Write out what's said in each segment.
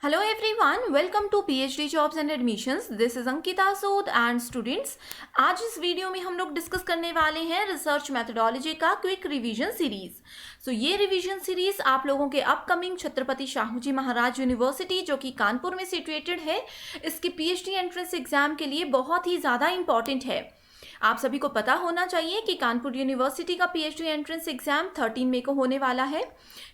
Hello everyone, welcome to PhD Jobs and Admissions. This is Ankita Sood and students. आज इस video में हम लोग डिस्कस करने वाले हैं रिसर्च मेथोडोलॉजी का क्विक रिवीजन सीरीज। ये रिवीजन सीरीज आप लोगों के अपकमिंग छत्रपति शाहू जी महाराज यूनिवर्सिटी जो कि कानपुर में सिचुएटेड है, इसके पीएचडी एंट्रेंस एग्जाम के लिए बहुत ही ज़्यादा इंपॉर्टेंट है। आप सभी को पता होना चाहिए कि कानपुर यूनिवर्सिटी का पीएचडी एंट्रेंस एग्जाम 13 मई को होने वाला है,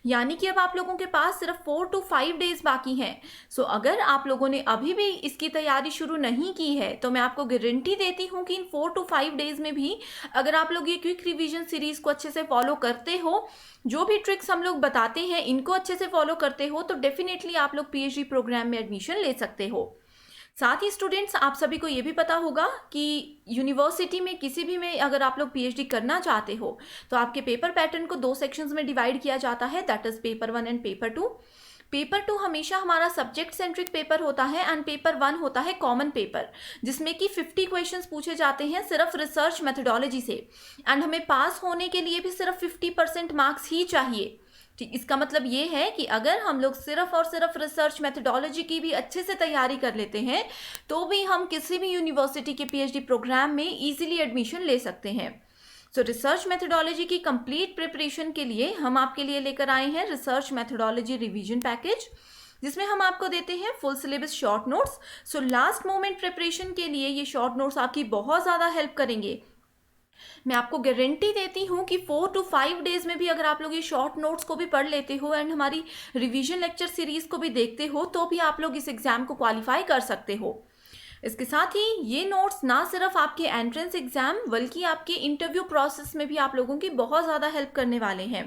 यानी कि अब आप लोगों के पास सिर्फ 4 to 5 डेज बाकी हैं। अगर आप लोगों ने अभी भी इसकी तैयारी शुरू नहीं की है तो मैं आपको गारंटी देती हूँ कि इन 4 to 5 डेज में भी अगर आप लोग ये क्विक रिवीजन सीरीज को अच्छे से फॉलो करते हो, जो भी ट्रिक्स हम लोग बताते हैं इनको अच्छे से फॉलो करते हो, तो डेफिनेटली आप लोग पीएचडी प्रोग्राम में एडमिशन ले सकते हो। साथ ही स्टूडेंट्स, आप सभी को ये भी पता होगा कि यूनिवर्सिटी में किसी भी में अगर आप लोग पीएचडी करना चाहते हो तो आपके पेपर पैटर्न को 2 सेक्शंस में डिवाइड किया जाता है, that is paper 1 and paper 2। Paper 2 हमेशा हमारा सब्जेक्ट सेंट्रिक पेपर होता है एंड पेपर 1 होता है कॉमन पेपर, जिसमें कि 50 क्वेश्चंस पूछे जाते हैं सिर्फ रिसर्च मेथोडोलॉजी से, एंड हमें पास होने के लिए भी सिर्फ 50% मार्क्स ही चाहिए। ठीक, इसका मतलब ये है कि अगर हम लोग सिर्फ और सिर्फ रिसर्च मेथोडोलॉजी की भी अच्छे से तैयारी कर लेते हैं तो भी हम किसी भी यूनिवर्सिटी के पीएचडी प्रोग्राम में इजीली एडमिशन ले सकते हैं। रिसर्च मेथोडोलॉजी की कंप्लीट प्रिपरेशन के लिए हम आपके लिए लेकर आए हैं रिसर्च मेथोडोलॉजी रिवीजन पैकेज, जिसमें हम आपको देते हैं full syllabus short notes. Last moment preparation के लिए ये शॉर्ट नोट्स आपकी बहुत ज़्यादा हेल्प करेंगे। मैं आपको गारंटी देती हूँ कि 4 to 5 डेज में भी अगर आप लोग ये शॉर्ट नोट्स को भी पढ़ लेते हो एंड हमारी रिवीजन लेक्चर सीरीज को भी देखते हो तो भी आप लोग इस एग्जाम को क्वालिफाई कर सकते हो। इसके साथ ही ये नोट्स ना सिर्फ आपके एंट्रेंस एग्जाम बल्कि आपके इंटरव्यू प्रोसेस में भी आप लोगों की बहुत ज़्यादा हेल्प करने वाले हैं।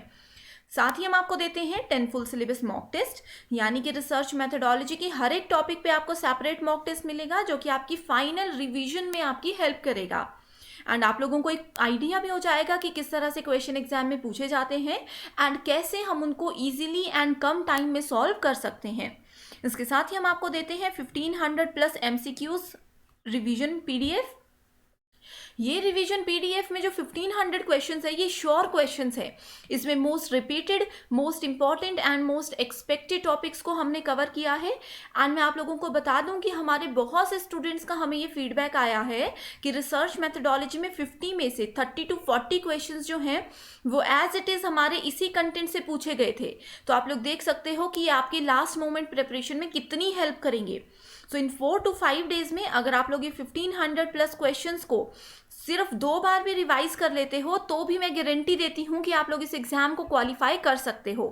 साथ ही हम आपको देते हैं 10 फुल सिलेबस मॉक टेस्ट, यानी कि रिसर्च मेथोडोलॉजी की हर एक टॉपिक पे आपको सेपरेट मॉक टेस्ट मिलेगा जो कि आपकी फाइनल रिवीजन में आपकी हेल्प करेगा। एंड आप लोगों को एक आइडिया भी हो जाएगा कि किस तरह से क्वेश्चन एग्जाम में पूछे जाते हैं एंड कैसे हम उनको इजीली एंड कम टाइम में सॉल्व कर सकते हैं। इसके साथ ही हम आपको देते हैं 1500 प्लस एमसीक्यूज रिवीजन पीडीएफ। ये रिवीजन पीडीएफ में जो 1500 क्वेश्चंस है ये श्योर क्वेश्चंस है। इसमें most repeated, most important and most expected topics को हमने कवर किया है। एंड मैं आप लोगों को बता दूं कि हमारे बहुत से स्टूडेंट्स का हमें ये फीडबैक आया है कि रिसर्च मेथोडोलॉजी में 50 में से 30 to 40 क्वेश्चंस जो हैं वो एज इट इज़ हमारे इसी कंटेंट से पूछे गए थे। तो आप लोग देख सकते हो कि ये आपकी लास्ट मोमेंट प्रिपरेशन में कितनी हेल्प करेंगे। इन 4 to 5 डेज में अगर आप लोग ये 1500 प्लस क्वेश्चंस को सिर्फ 2 बार भी रिवाइज कर लेते हो तो भी मैं गारंटी देती हूँ कि आप लोग इस एग्जाम को क्वालिफाई कर सकते हो।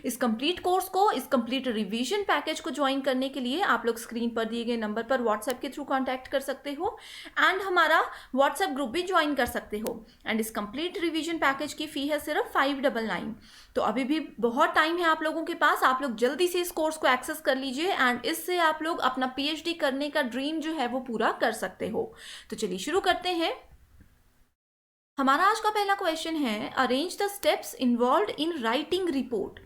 इस कंप्लीट कोर्स को, इस कंप्लीट रिवीजन पैकेज को ज्वाइन करने के लिए आप लोग स्क्रीन पर दिए गए नंबर पर व्हाट्सएप के थ्रू कांटेक्ट कर सकते हो एंड हमारा व्हाट्सएप ग्रुप भी ज्वाइन कर सकते हो। एंड इस कंप्लीट रिवीजन पैकेज की फी है सिर्फ 599। तो अभी भी बहुत टाइम है आप लोगों के पास, आप लोग जल्दी से इस कोर्स को एक्सेस कर लीजिए एंड इससे आप लोग अपना पीएचडी करने का ड्रीम जो है वो पूरा कर सकते हो। तो चलिए शुरू करते हैं। हमारा आज का पहला क्वेश्चन है, arrange the steps involved in writing report.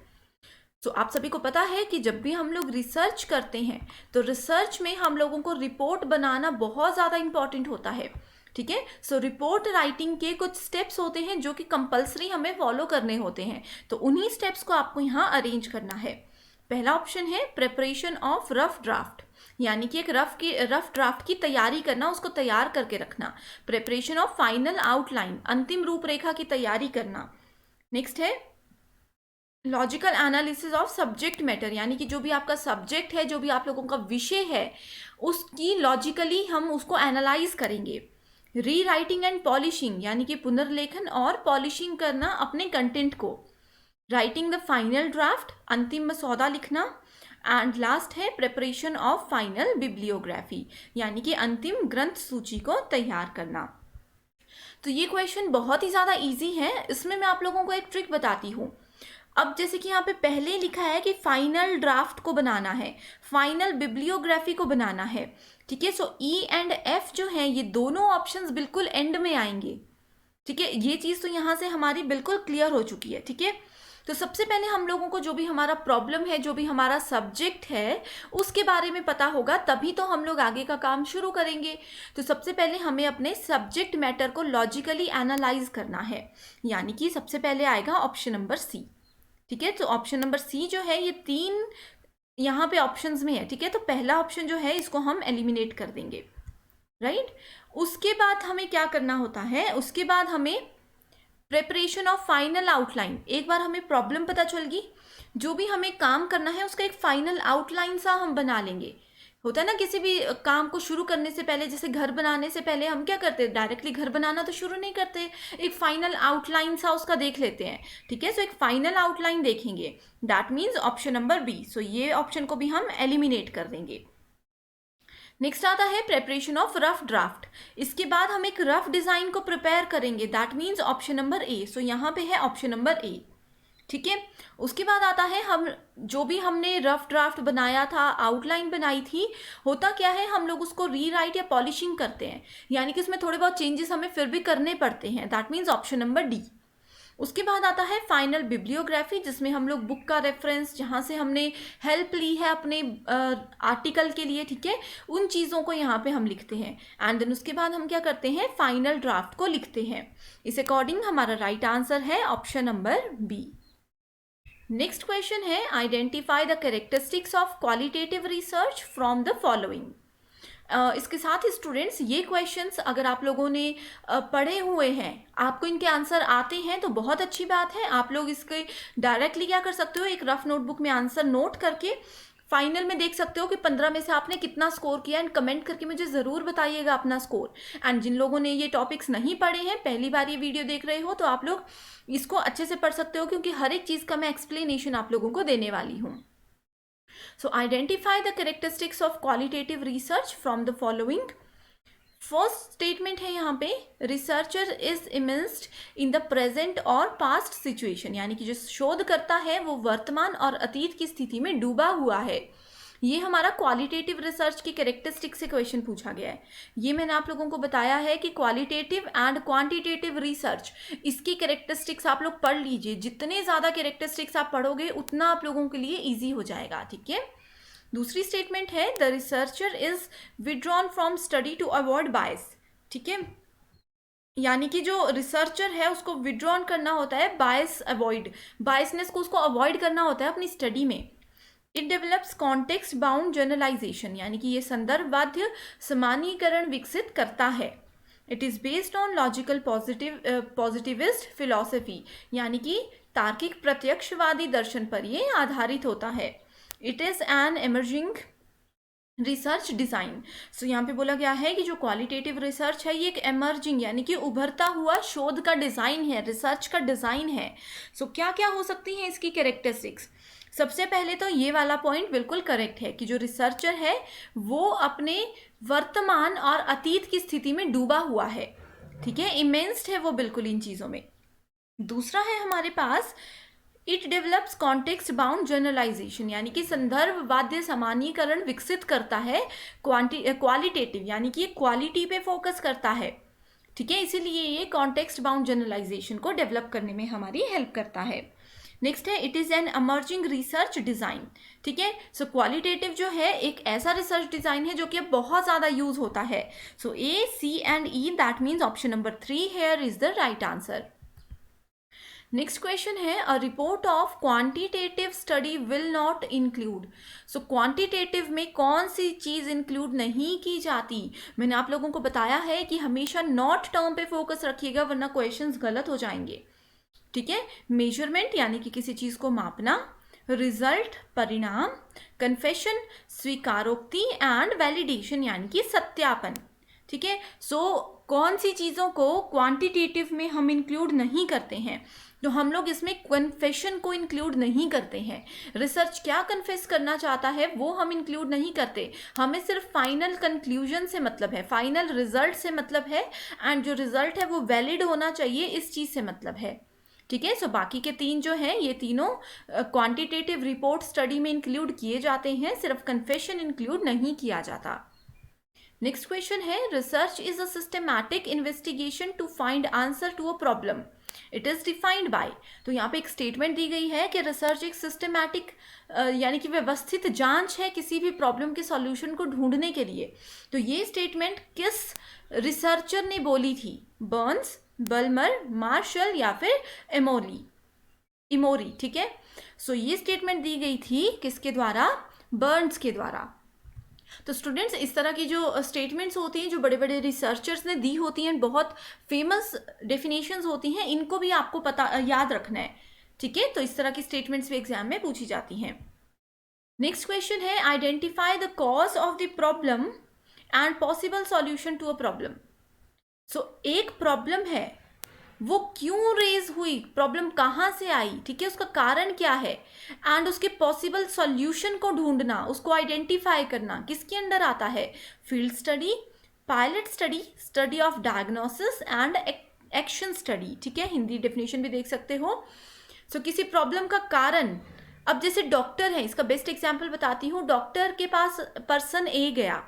आप सभी को पता है कि जब भी हम लोग रिसर्च करते हैं तो रिसर्च में हम लोगों को रिपोर्ट बनाना बहुत ज़्यादा इंपॉर्टेंट होता है। ठीक है, रिपोर्ट राइटिंग के कुछ स्टेप्स होते हैं जो कि कंपलसरी हमें फॉलो करने होते हैं, तो उन्हीं स्टेप्स को आपको यहाँ अरेंज करना है। पहला ऑप्शन है प्रिपरेशन ऑफ रफ ड्राफ्ट, यानी कि एक रफ ड्राफ्ट की तैयारी करना, उसको तैयार करके रखना। प्रिपरेशन ऑफ फाइनल आउटलाइन, अंतिम रूपरेखा की तैयारी करना। नेक्स्ट है logical analysis of subject matter, यानी कि जो भी आपका सब्जेक्ट है, जो भी आप लोगों का विषय है, उसकी लॉजिकली हम उसको एनालाइज करेंगे। री राइटिंग एंड पॉलिशिंग, यानी कि पुनर्लेखन और पॉलिशिंग करना अपने कंटेंट को। राइटिंग द फाइनल ड्राफ्ट, अंतिम मसौदा लिखना। एंड लास्ट है प्रिपरेशन ऑफ फाइनल बिब्लियोग्राफी, यानी कि अंतिम ग्रंथ सूची को तैयार करना। तो ये क्वेश्चन बहुत ही ज़्यादा इजी है। इसमें मैं आप लोगों को एक ट्रिक बताती हूँ। अब जैसे कि यहाँ पे पहले लिखा है कि फाइनल ड्राफ्ट को बनाना है, फाइनल बिब्लियोग्राफी को बनाना है। ठीक है, ई एंड एफ जो है ये दोनों ऑप्शंस बिल्कुल एंड में आएंगे। ठीक है, ये चीज़ तो यहाँ से हमारी बिल्कुल क्लियर हो चुकी है। ठीक है, तो सबसे पहले हम लोगों को जो भी हमारा प्रॉब्लम है, जो भी हमारा सब्जेक्ट है, उसके बारे में पता होगा, तभी तो हम लोग आगे का काम शुरू करेंगे। तो सबसे पहले हमें अपने सब्जेक्ट मैटर को लॉजिकली एनालाइज करना है, यानी कि सबसे पहले आएगा ऑप्शन नंबर सी। ठीक है, तो ऑप्शन नंबर सी जो है ये 3 यहाँ पे ऑप्शंस में है, ठीक है। तो पहला ऑप्शन जो है इसको हम एलिमिनेट कर देंगे, राइट। उसके बाद हमें क्या करना होता है, उसके बाद हमें प्रिपरेशन ऑफ फाइनल आउटलाइन। एक बार हमें प्रॉब्लम पता चल गई, जो भी हमें काम करना है उसका एक फाइनल आउटलाइन सा हम बना लेंगे। होता है ना, किसी भी काम को शुरू करने से पहले, जैसे घर बनाने से पहले हम क्या करते हैं, डायरेक्टली घर बनाना तो शुरू नहीं करते, एक फाइनल आउटलाइन सा उसका देख लेते हैं, ठीक है। सो एक फाइनल आउटलाइन देखेंगे, that means option number B. So ये ऑप्शन को भी हम एलिमिनेट कर देंगे। नेक्स्ट आता है प्रेपरेशन ऑफ रफ ड्राफ्ट। इसके बाद हम एक रफ डिजाइन को प्रिपेयर करेंगे, that means option number A. So यहाँ पे है ऑप्शन नंबर ए, ठीक है। उसके बाद आता है हम जो भी हमने रफ ड्राफ्ट बनाया था, आउटलाइन बनाई थी, होता क्या है हम लोग उसको रीराइट या पॉलिशिंग करते हैं, यानी कि उसमें थोड़े बहुत चेंजेस हमें फिर भी करने पड़ते हैं, that means option number D. उसके बाद आता है फाइनल बिब्लियोग्राफी, जिसमें हम लोग बुक का रेफरेंस, जहाँ से हमने हेल्प ली है अपने आर्टिकल के लिए, ठीक है, उन चीज़ों को यहाँ पे हम लिखते हैं। एंड देन उसके बाद हम क्या करते हैं, फाइनल ड्राफ्ट को लिखते हैं। इस अकॉर्डिंग हमारा राइट आंसर है option number B. Next question है, identify the characteristics of qualitative research from the following. इसके साथ ही स्टूडेंट्स, ये क्वेश्चंस अगर आप लोगों ने पढ़े हुए हैं, आपको इनके आंसर आते हैं तो बहुत अच्छी बात है। आप लोग इसके डायरेक्टली क्या कर सकते हो, एक रफ नोटबुक में आंसर नोट करके फाइनल में देख सकते हो कि 15 में से आपने कितना स्कोर किया, एंड कमेंट करके मुझे ज़रूर बताइएगा अपना स्कोर। एंड जिन लोगों ने ये टॉपिक्स नहीं पढ़े हैं, पहली बार ये वीडियो देख रहे हो, तो आप लोग इसको अच्छे से पढ़ सकते हो, क्योंकि हर एक चीज़ का मैं एक्सप्लेनेशन आप लोगों को देने वाली हूँ। So identify the characteristics of qualitative research from the following. First statement है यहाँ पे, researcher is immersed in the present और पास्ट सिचुएशन, यानी कि जो शोध करता है वो वर्तमान और अतीत की स्थिति में डूबा हुआ है। ये हमारा क्वालिटेटिव रिसर्च की कैरेक्टरिस्टिक से क्वेश्चन पूछा गया है। ये मैंने आप लोगों को बताया है कि क्वालिटेटिव एंड क्वांटिटेटिव रिसर्च, इसकी कैरेक्टरिस्टिक्स आप लोग पढ़ लीजिए। जितने ज़्यादा कैरेक्टरिस्टिक्स आप पढ़ोगे उतना आप लोगों के लिए ईजी हो जाएगा, ठीक है। दूसरी स्टेटमेंट है, the researcher is withdrawn from study to avoid bias, ठीक है, यानी कि जो रिसर्चर है उसको विड्रॉन करना होता है, बायस अवॉइड, बायसनेस को उसको अवॉइड करना होता है अपनी स्टडी में। It develops context bound generalisation, यानी कि ये संदर्भ बाध्य सामान्यीकरण विकसित करता है। It is based on logical positivist philosophy, यानी कि तार्किक प्रत्यक्षवादी दर्शन पर ये आधारित होता है। It is an emerging research design. So यहाँ पे बोला गया है कि जो क्वालिटेटिव रिसर्च है ये एक एमर्जिंग, यानी कि उभरता हुआ शोध का डिज़ाइन है, रिसर्च का डिज़ाइन है। सो क्या क्या हो सकती हैं इसकी कैरेक्टरिस्टिक्स। सबसे पहले तो ये वाला पॉइंट बिल्कुल करेक्ट है कि जो रिसर्चर है वो अपने वर्तमान और अतीत की स्थिति में डूबा हुआ है, ठीक है, इमेंस्ड है वो बिल्कुल इन चीज़ों में। दूसरा है हमारे पास, it develops context bound generalisation, यानी कि संदर्भ बाध्य सामान्यीकरण विकसित करता है। क्वालिटेटिव, यानी कि ये क्वालिटी पे फोकस करता है, ठीक है, इसीलिए ये कॉन्टेक्स्ट बाउंड जनरलाइजेशन को डेवलप करने में हमारी हेल्प करता है। नेक्स्ट है, it is an emerging research design, ठीक है। सो क्वालिटेटिव जो है एक ऐसा रिसर्च डिज़ाइन है जो कि अब बहुत ज़्यादा यूज होता है। So A, C and E, that means option number 3 here is the right answer. Next question है, a report of quantitative study will not include. So quantitative में कौन सी चीज़ इंक्लूड नहीं की जाती। मैंने आप लोगों को बताया है कि हमेशा नॉट टर्म पे फोकस रखिएगा, वरना क्वेश्चंस गलत हो जाएंगे, ठीक है। मेजरमेंट, यानी कि किसी चीज़ को मापना, रिजल्ट परिणाम, कन्फेशन स्वीकारोक्ति, एंड वैलिडेशन, यानी कि सत्यापन, ठीक है। सो कौन सी चीज़ों को क्वांटिटेटिव में हम इंक्लूड नहीं करते हैं, तो हम लोग इसमें कन्फेशन को इंक्लूड नहीं करते हैं। रिसर्च क्या कन्फेस करना चाहता है वो हम इंक्लूड नहीं करते, हमें सिर्फ फाइनल कंक्लूजन से मतलब है, फाइनल रिजल्ट से मतलब है, एंड जो रिजल्ट है वो वैलिड होना चाहिए, इस चीज़ से मतलब है, ठीक है। सो बाकी के 3 जो हैं ये तीनों क्वांटिटेटिव रिपोर्ट स्टडी में इंक्लूड किए जाते हैं, सिर्फ कन्फेशन इंक्लूड नहीं किया जाता। नेक्स्ट क्वेश्चन है, research is a systematic investigation to find answer to a problem, it is defined by. तो यहाँ पे एक स्टेटमेंट दी गई है कि रिसर्च एक सिस्टमैटिक यानी कि व्यवस्थित जांच है किसी भी प्रॉब्लम के सॉल्यूशन को ढूंढने के लिए। तो ये स्टेटमेंट किस रिसर्चर ने बोली थी, बर्न्स, बल्मर, मार्शल या फिर इमोरी, ठीक है। सो ये स्टेटमेंट दी गई थी किसके द्वारा, बर्न्स के द्वारा। तो स्टूडेंट्स, इस तरह की जो स्टेटमेंट्स होती हैं जो बड़े बड़े रिसर्चर्स ने दी होती हैं, बहुत फेमस डेफिनेशंस होती हैं, इनको भी आपको पता याद रखना है, ठीक है। तो इस तरह की स्टेटमेंट्स भी एग्जाम में पूछी जाती हैं। नेक्स्ट क्वेश्चन है, identify the cause of the problem and possible solution to a problem. So एक प्रॉब्लम है, वो क्यों रेज हुई, प्रॉब्लम कहाँ से आई, ठीक है, उसका कारण क्या है, एंड उसके पॉसिबल सॉल्यूशन को ढूंढना, उसको आइडेंटिफाई करना किसके अंडर आता है, field study, pilot study, study of diagnosis and action study, ठीक है। हिंदी डेफिनेशन भी देख सकते हो। सो किसी प्रॉब्लम का कारण, अब जैसे डॉक्टर है, इसका बेस्ट एग्जाम्पल बताती हूँ। डॉक्टर के पास पर्सन ए गया,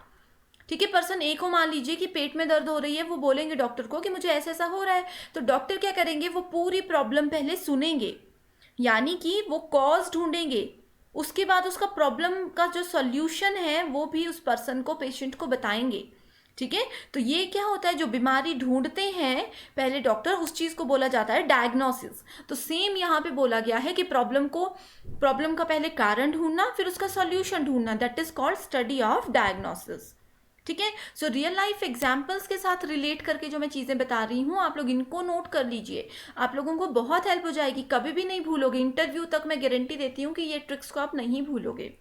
ठीक है। पर्सन ए को मान लीजिए कि पेट में दर्द हो रही है, वो बोलेंगे डॉक्टर को कि मुझे ऐसा ऐसा हो रहा है। तो डॉक्टर क्या करेंगे, वो पूरी प्रॉब्लम पहले सुनेंगे, यानी कि वो कॉज ढूंढेंगे, उसके बाद उसका प्रॉब्लम का जो सॉल्यूशन है वो भी उस पर्सन को, पेशेंट को बताएंगे, ठीक है। तो ये क्या होता है, जो बीमारी ढूंढते हैं पहले डॉक्टर, उस चीज़ को बोला जाता है डायग्नोसिस। तो सेम यहाँ पे बोला गया है कि प्रॉब्लम का पहले कारण ढूंढना, फिर उसका सॉल्यूशन ढूंढना, that is called study of diagnosis, ठीक है। सो रियल लाइफ एग्जाम्पल्स के साथ रिलेट करके जो मैं चीज़ें बता रही हूँ, आप लोग इनको नोट कर लीजिए, आप लोगों को बहुत हेल्प हो जाएगी, कभी भी नहीं भूलोगे। इंटरव्यू तक मैं गारंटी देती हूँ कि ये ट्रिक्स को आप नहीं भूलोगे।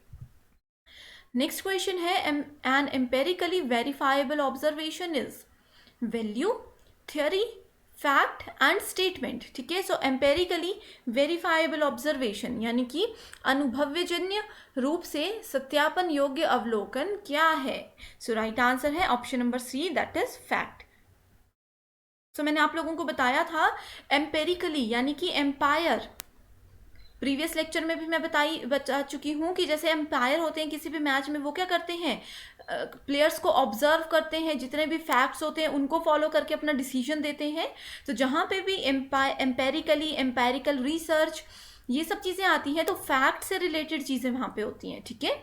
नेक्स्ट क्वेश्चन है, an empirically verifiable observation is value, theory, fact and statement, ठीक है। सो एम्पेरिकली वेरीफाइबल ऑब्जर्वेशन यानी कि अनुभवजन्य रूप से सत्यापन योग्य अवलोकन क्या है। सो राइट आंसर है option number C, that is fact. So मैंने आप लोगों को बताया था एम्पेरिकली यानी कि एम्पायर, प्रीवियस लेक्चर में भी मैं बता चुकी हूँ कि जैसे एम्पायर होते हैं किसी भी मैच में, वो क्या करते हैं, प्लेयर्स को ऑब्जर्व करते हैं, जितने भी फैक्ट्स होते हैं उनको फॉलो करके अपना डिसीजन देते हैं। तो जहाँ पे भी एम्पेरिकली, एम्पेरिकल रिसर्च, ये सब चीज़ें आती हैं, तो फैक्ट से रिलेटेड चीज़ें वहाँ पे होती हैं, ठीक है।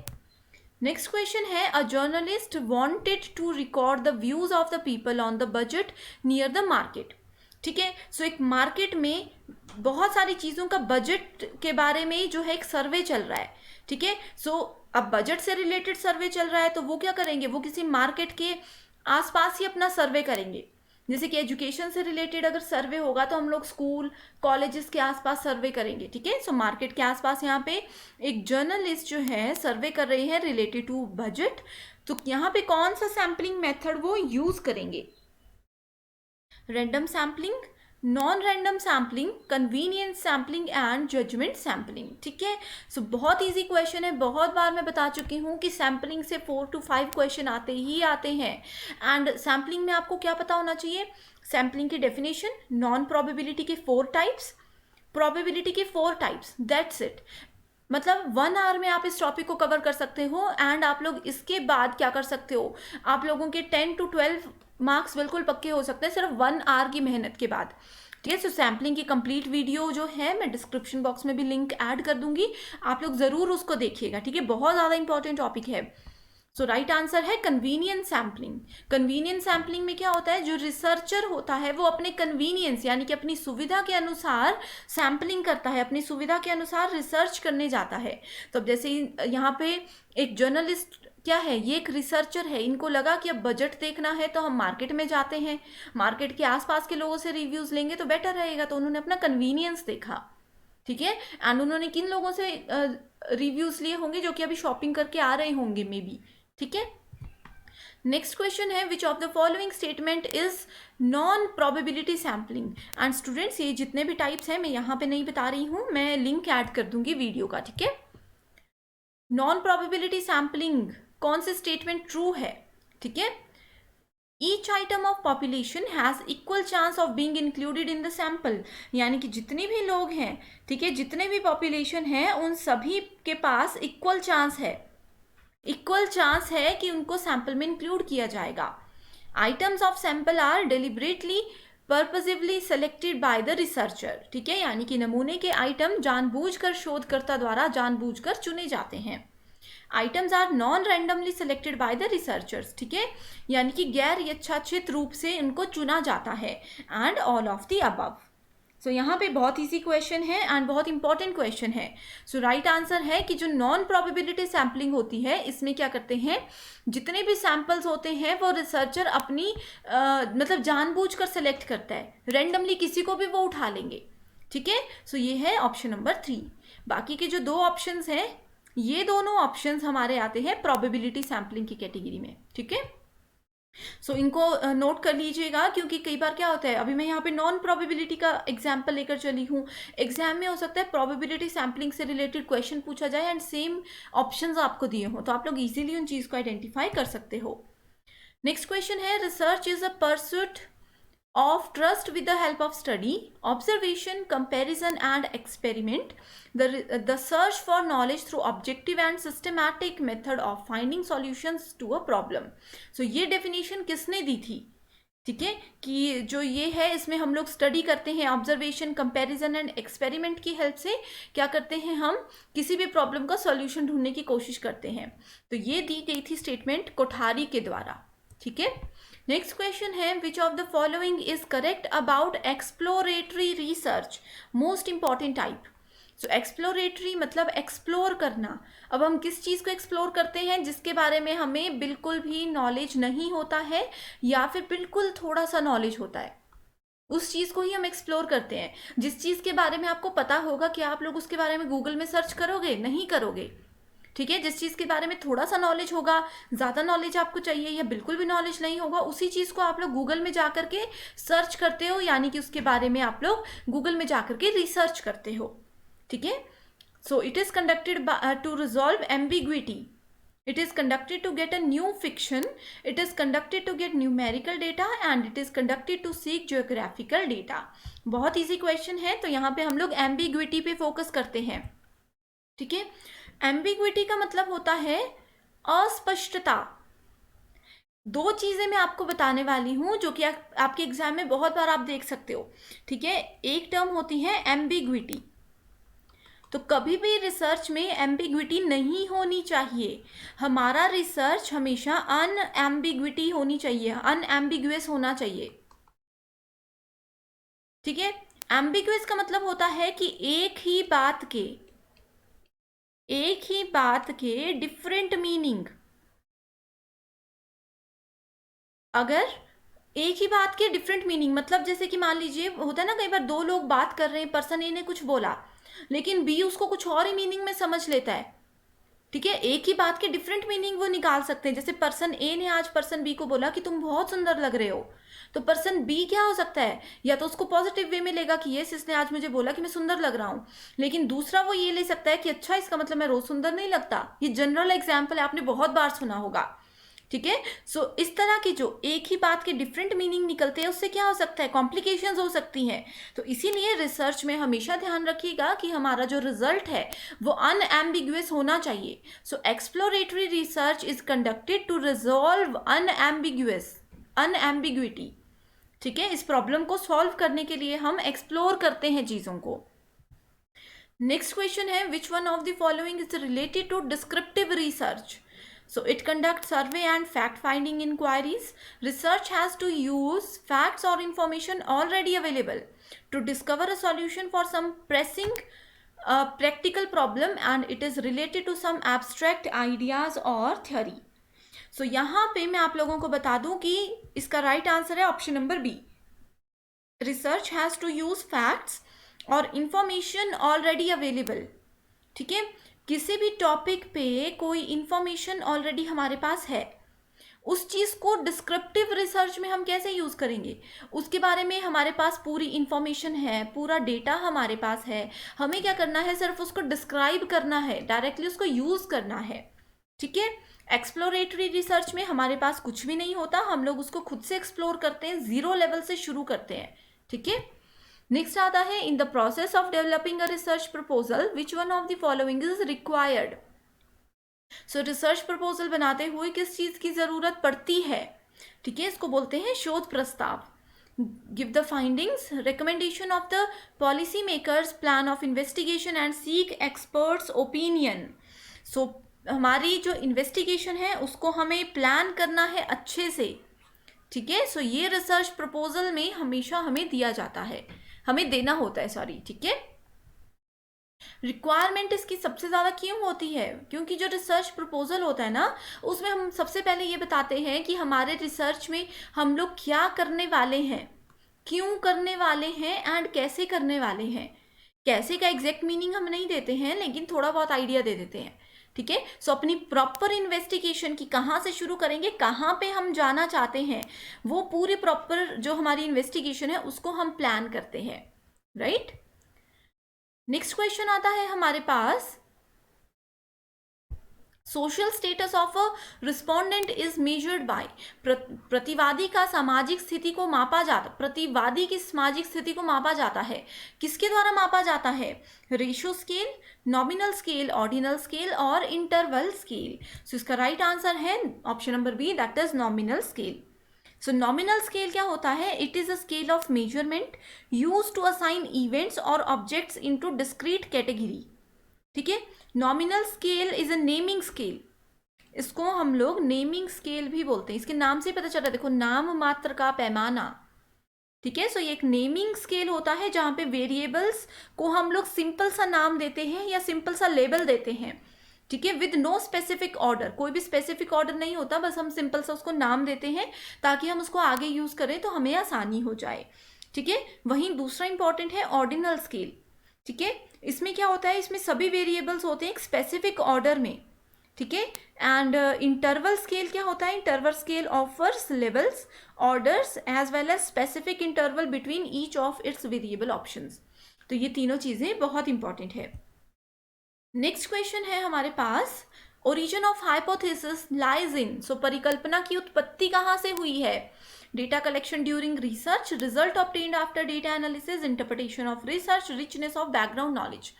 नेक्स्ट क्वेश्चन है, a journalist wanted to record the views of the people on the budget near the market, ठीक है। सो एक मार्केट में बहुत सारी चीज़ों का बजट के बारे में जो है एक सर्वे चल रहा है, ठीक है। सो अब बजट से रिलेटेड सर्वे चल रहा है, तो वो क्या करेंगे, वो किसी मार्केट के आसपास ही अपना सर्वे करेंगे। जैसे कि एजुकेशन से रिलेटेड अगर सर्वे होगा तो हम लोग स्कूल कॉलेजेस के आसपास सर्वे करेंगे, ठीक है। सो मार्केट के आसपास यहाँ पे एक जर्नलिस्ट जो है सर्वे कर रहे हैं रिलेटेड टू बजट। तो यहाँ पे कौन सा सैम्पलिंग मेथड वो यूज करेंगे, random sampling, non random sampling, convenience sampling and judgement sampling, ठीक है। सो बहुत इजी क्वेश्चन है, बहुत बार मैं बता चुकी हूँ कि सैम्पलिंग से 4 to 5 क्वेश्चन आते ही आते हैं। एंड सैम्पलिंग में आपको क्या पता होना चाहिए, सैम्पलिंग की डेफिनेशन, नॉन प्रोबेबिलिटी के 4 टाइप्स, प्रोबेबिलिटी के 4 टाइप्स, दैट्स इट। मतलब 1 आवर में आप इस टॉपिक को कवर कर सकते हो। एंड आप लोग इसके बाद क्या कर सकते हो, आप लोगों के 10 to 12 मार्क्स बिल्कुल पक्के हो सकते हैं सिर्फ 1 आवर की मेहनत के बाद, ठीक है। सो सैम्पलिंग की कंप्लीट वीडियो जो है मैं डिस्क्रिप्शन बॉक्स में भी लिंक ऐड कर दूंगी, आप लोग ज़रूर उसको देखिएगा, ठीक है। बहुत ज़्यादा इंपॉर्टेंट टॉपिक है। सो राइट आंसर है कन्वीनियंस सैम्पलिंग। कन्वीनियंस सैम्पलिंग में क्या होता है, जो रिसर्चर होता है वो अपने कन्वीनियंस यानी कि अपनी सुविधा के अनुसार सैम्पलिंग करता है, अपनी सुविधा के अनुसार रिसर्च करने जाता है। तो अब जैसे यहाँ पे एक जर्नलिस्ट क्या है, ये एक रिसर्चर है, इनको लगा कि अब बजट देखना है तो हम मार्केट में जाते हैं, मार्केट के आसपास के लोगों से रिव्यूज़ लेंगे तो बेटर रहेगा, तो उन्होंने अपना कन्वीनियंस देखा, ठीक है। एंड उन्होंने किन लोगों से रिव्यूज़ लिए होंगे, जो कि अभी शॉपिंग करके आ रहे होंगे मे बी, ठीक है। नेक्स्ट क्वेश्चन है, which of the following statement is non probability sampling. And students, ये जितने भी टाइप्स हैं मैं यहाँ पे नहीं बता रही हूँ, मैं लिंक ऐड कर दूंगी वीडियो का, ठीक है। नॉन प्रोबेबिलिटी सैम्पलिंग कौन से स्टेटमेंट ट्रू है, ठीक है। Each item of population has equal chance of being included in the sample, यानी कि जितने भी लोग हैं, ठीक है, जितने भी पॉपुलेशन है उन सभी के पास इक्वल चांस है कि उनको सैंपल में इंक्लूड किया जाएगा। Items of sample are deliberately purposively selected by the researcher, ठीक है, यानी कि नमूने के आइटम जानबूझकर शोधकर्ता द्वारा जानबूझकर चुने जाते हैं। Items are non randomly selected by the researchers, ठीक है, यानी कि गैर यादृच्छिक रूप से इनको चुना जाता है। And all of the above. So यहाँ पे बहुत इजी क्वेश्चन है एंड बहुत इंपॉर्टेंट क्वेश्चन है। सो राइट आंसर है कि जो नॉन प्रोबेबिलिटी सैम्पलिंग होती है, इसमें क्या करते हैं, जितने भी सैंपल्स होते हैं वो रिसर्चर अपनी मतलब जानबूझकर सेलेक्ट करता है, रेंडमली किसी को भी वो उठा लेंगे। ठीक है, सो ये है ऑप्शन नंबर 3। बाकी के जो 2 ऑप्शंस हैं, ये दोनों ऑप्शंस हमारे आते हैं प्रोबेबिलिटी सैम्पलिंग की कैटेगरी में। ठीक है, सो इनको नोट कर लीजिएगा, क्योंकि कई बार क्या होता है, अभी मैं यहाँ पे नॉन प्रोबेबिलिटी का एग्जाम्पल लेकर चली हूँ, एग्जाम में हो सकता है प्रोबेबिलिटी सैम्पलिंग से रिलेटेड क्वेश्चन पूछा जाए एंड सेम ऑप्शंस आपको दिए हों, तो आप लोग इजीली उन चीज़ को आइडेंटिफाई कर सकते हो। नेक्स्ट क्वेश्चन है, research is a pursuit of trust with the help of study, observation, comparison and experiment, the search for knowledge through objective and systematic method of finding solutions to a problem। so ये definition किसने दी थी? ठीक है, कि जो ये है इसमें हम लोग स्टडी करते हैं, ऑब्जर्वेशन, कंपैरिजन एंड एक्सपेरिमेंट की हेल्प से क्या करते हैं, हम किसी भी प्रॉब्लम का सॉल्यूशन ढूंढने की कोशिश करते हैं। तो ये दी गई थी स्टेटमेंट कोठारी के द्वारा। ठीक है, नेक्स्ट क्वेश्चन है, which of the following is correct about exploratory research, most important type. So exploratory मतलब एक्सप्लोर करना। अब हम किस चीज़ को एक्सप्लोर करते हैं, जिसके बारे में हमें बिल्कुल भी नॉलेज नहीं होता है या फिर बिल्कुल थोड़ा सा नॉलेज होता है, उस चीज़ को ही हम एक्सप्लोर करते हैं। जिस चीज़ के बारे में आपको पता होगा, कि आप लोग उसके बारे में गूगल में सर्च करोगे? नहीं करोगे। ठीक है, जिस चीज़ के बारे में थोड़ा सा नॉलेज होगा, ज़्यादा नॉलेज आपको चाहिए या बिल्कुल भी नॉलेज नहीं होगा, उसी चीज़ को आप लोग गूगल में जा करके सर्च करते हो, यानी कि उसके बारे में आप लोग गूगल में जा करके रिसर्च करते हो। ठीक है, so it is conducted to resolve ambiguity, it is conducted to get a new fiction, it is conducted to get numerical data and it is conducted to seek geographical data। बहुत easy question है, तो यहाँ पे हम लोग ambiguity पे focus करते हैं। ठीक है, एम्बिग्विटी का मतलब होता है अस्पष्टता। 2 चीज़ें मैं आपको बताने वाली हूँ जो कि आपके एग्जाम में बहुत बार आप देख सकते हो। ठीक है, एक टर्म होती है एम्बिग्विटी, तो कभी भी रिसर्च में एम्बिग्विटी नहीं होनी चाहिए। हमारा रिसर्च हमेशा अनएम्बिग्विटी होनी चाहिए, अनएम्बिगुअस होना चाहिए। ठीक है, एम्बिगुअस का मतलब होता है कि एक ही बात के डिफरेंट मीनिंग। अगर एक ही बात के डिफरेंट मीनिंग मतलब, जैसे कि मान लीजिए होता है ना, कई बार 2 लोग बात कर रहे हैं, पर्सन ए ने कुछ बोला लेकिन बी उसको कुछ और ही मीनिंग में समझ लेता है। ठीक है, एक ही बात के डिफरेंट मीनिंग वो निकाल सकते हैं। जैसे पर्सन ए ने आज पर्सन बी को बोला कि तुम बहुत सुंदर लग रहे हो, तो पर्सन बी क्या हो सकता है, या तो उसको पॉजिटिव वे में लेगा कि यस इसने आज मुझे बोला कि मैं सुंदर लग रहा हूँ, लेकिन दूसरा वो ये ले सकता है कि अच्छा इसका मतलब मैं रोज सुंदर नहीं लगता। ये जनरल एग्जाम्पल है, आपने बहुत बार सुना होगा। ठीक है, सो इस तरह की जो एक ही बात के डिफरेंट मीनिंग निकलते हैं, उससे क्या हो सकता है, कॉम्प्लिकेशंस हो सकती हैं। तो इसीलिए रिसर्च में हमेशा ध्यान रखिएगा कि हमारा जो रिजल्ट है वो अनएम्बिगुअस होना चाहिए। So exploratory research is conducted to resolve unambiguity. ठीक है, इस प्रॉब्लम को सॉल्व करने के लिए हम एक्सप्लोर करते हैं चीज़ों को। नेक्स्ट क्वेश्चन है, which one of the following is related to descriptive research. So it conducts survey and fact-finding inquiries. Research has to use facts or information already available to discover a solution for some pressing practical problem, and it is related to some abstract ideas or theory. So यहाँ पे मैं आप लोगों को बता दूं कि इसका राइट आंसर है option number B. Research has to use facts और information already available। ठीक है, किसी भी टॉपिक पे कोई इंफॉर्मेशन ऑलरेडी हमारे पास है, उस चीज़ को डिस्क्रिप्टिव रिसर्च में हम कैसे यूज़ करेंगे, उसके बारे में हमारे पास पूरी इंफॉर्मेशन है, पूरा डेटा हमारे पास है, हमें क्या करना है, सिर्फ उसको डिस्क्राइब करना है, डायरेक्टली उसको यूज़ करना है। ठीक है, एक्सप्लोरेटरी रिसर्च में हमारे पास कुछ भी नहीं होता, हम लोग उसको खुद से एक्सप्लोर करते हैं, 0 लेवल से शुरू करते हैं। ठीक है, नेक्स्ट आता है, in the process of developing a research proposal which one of the following is required. So research proposal बनाते हुए किस चीज़ की ज़रूरत पड़ती है। ठीक है, इसको बोलते हैं शोध प्रस्ताव। Give the findings, recommendation of the policy makers, plan of investigation and seek experts opinion. So हमारी जो इन्वेस्टिगेशन है उसको हमें प्लान करना है अच्छे से। ठीक है, सो ये रिसर्च प्रपोजल में हमेशा हमें दिया जाता है। हमें देना होता है, सॉरी, ठीक है। रिक्वायरमेंट इसकी सबसे ज़्यादा क्यों होती है? क्योंकि जो रिसर्च प्रपोजल होता है ना, उसमें हम सबसे पहले ये बताते हैं कि हमारे रिसर्च में हम लोग क्या करने वाले हैं, क्यों करने वाले हैं एंड कैसे करने वाले हैं। कैसे का एग्जैक्ट मीनिंग हम नहीं देते हैं, लेकिन थोड़ा बहुत आइडिया दे देते हैं, ठीक है। सो अपनी प्रॉपर इन्वेस्टिगेशन की कहाँ से शुरू करेंगे, कहाँ पे हम जाना चाहते हैं, वो पूरी प्रॉपर जो हमारी इन्वेस्टिगेशन है उसको हम प्लान करते हैं, राइट। नेक्स्ट क्वेश्चन आता है हमारे पास, social status of a respondent is measured by, प्रतिवादी का सामाजिक स्थिति को मापा जाता, प्रतिवादी की सामाजिक स्थिति को मापा जाता है, किसके द्वारा मापा जाता है? Ratio scale, nominal scale, ordinal scale और इंटरवल स्केल। सो इसका राइट आंसर है option number B, that is nominal scale. So nominal scale क्या होता है? It is a scale of measurement use to assign events और objects into discrete category, ठीक है। Nominal scale is a naming scale, इसको हम लोग नेमिंग स्केल भी बोलते हैं, इसके नाम से पता चल रहा है, देखो, नाम मात्र का पैमाना, ठीक है। सो ये एक नेमिंग स्केल होता है जहां पे वेरिएबल्स को हम लोग सिंपल सा नाम देते हैं या सिंपल सा लेबल देते हैं, ठीक है, विद नो स्पेसिफिक ऑर्डर, कोई भी स्पेसिफिक ऑर्डर नहीं होता, बस हम सिंपल सा उसको नाम देते हैं ताकि हम उसको आगे यूज करें तो हमें आसानी हो जाए, ठीक है। वहीं दूसरा इंपॉर्टेंट है ऑर्डिनल स्केल, ठीक है। इसमें क्या होता है? इसमें सभी वेरिएबल्स होते हैं एक स्पेसिफिक ऑर्डर में, ठीक है। एंड इंटरवल स्केल क्या होता है? Interval scale offers levels, orders as well as specific interval between each of its variable options. तो ये तीनों चीजें बहुत इंपॉर्टेंट है। नेक्स्ट क्वेश्चन है हमारे पास, origin of hypothesis lies in, so परिकल्पना की उत्पत्ति कहाँ से हुई है? Data collection during research, result obtained after data analysis, interpretation of research, richness of background knowledge,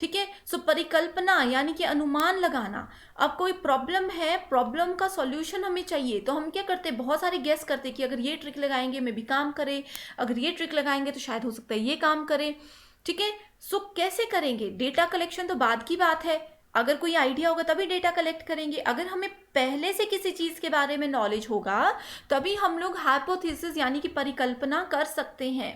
ठीक है। सो परिकल्पना यानी कि अनुमान लगाना। अब कोई प्रॉब्लम है, प्रॉब्लम का सॉल्यूशन हमें चाहिए, तो हम क्या करते हैं? बहुत सारे गेस करते हैं कि अगर ये ट्रिक लगाएंगे मे भी काम करे, अगर ये ट्रिक लगाएंगे तो शायद हो सकता है ये काम करे, ठीक है। सो कैसे करेंगे? डेटा कलेक्शन तो बाद की बात है, अगर कोई आइडिया होगा तभी डेटा कलेक्ट करेंगे, अगर हमें पहले से किसी चीज के बारे में नॉलेज होगा तभी हम लोग हाइपोथेसिस यानी कि परिकल्पना कर सकते हैं।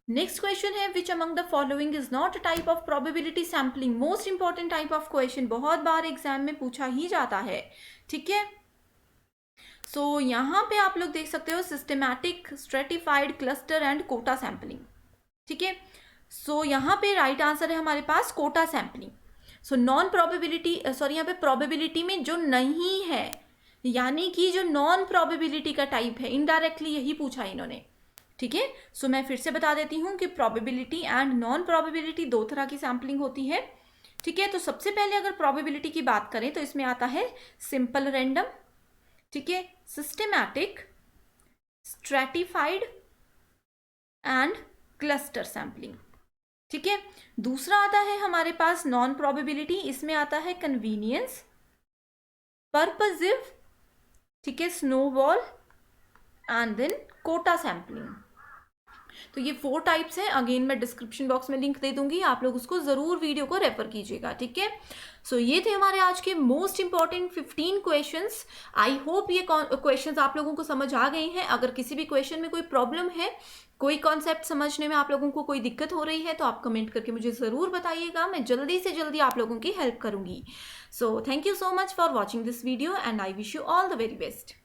नेक्स्ट क्वेश्चन है, which among the following is not a type of probability sampling? Most important type of question, बहुत बार एग्जाम में पूछा ही जाता है, ठीक है। सो यहाँ पे आप लोग देख सकते हो systematic, stratified, cluster and quota sampling, ठीक है। सो यहाँ पे राइट आंसर है हमारे पास quota sampling. So non probability, sorry, यहाँ पे प्रोबेबिलिटी में जो नहीं है, यानी कि जो नॉन प्रोबेबिलिटी का टाइप है, इनडायरेक्टली यही पूछा है इन्होंने, ठीक है। सो मैं फिर से बता देती हूँ कि प्रोबेबिलिटी एंड नॉन प्रोबेबिलिटी दो तरह की सैम्पलिंग होती है, ठीक है। तो सबसे पहले अगर प्रोबेबिलिटी की बात करें तो इसमें आता है सिंपल रैंडम, ठीक है, systematic, stratified and cluster sampling, ठीक है। दूसरा आता है हमारे पास नॉन प्रोबेबिलिटी, इसमें आता है कन्वीनियंस, पर्पसिव, ठीक है, snowball and then quota sampling. तो ये 4 टाइप्स हैं। अगेन मैं डिस्क्रिप्शन बॉक्स में लिंक दे दूंगी, आप लोग उसको जरूर वीडियो को रेफर कीजिएगा, ठीक है। सो ये थे हमारे आज के most important 15 questions. I hope ये क्वेश्चंस आप लोगों को समझ आ गए हैं। अगर किसी भी क्वेश्चन में कोई प्रॉब्लम है, कोई कॉन्सेप्ट समझने में आप लोगों को कोई दिक्कत हो रही है, तो आप कमेंट करके मुझे ज़रूर बताइएगा, मैं जल्दी से जल्दी आप लोगों की हेल्प करूंगी। So thank you so much for watching this video and I wish you all the very best.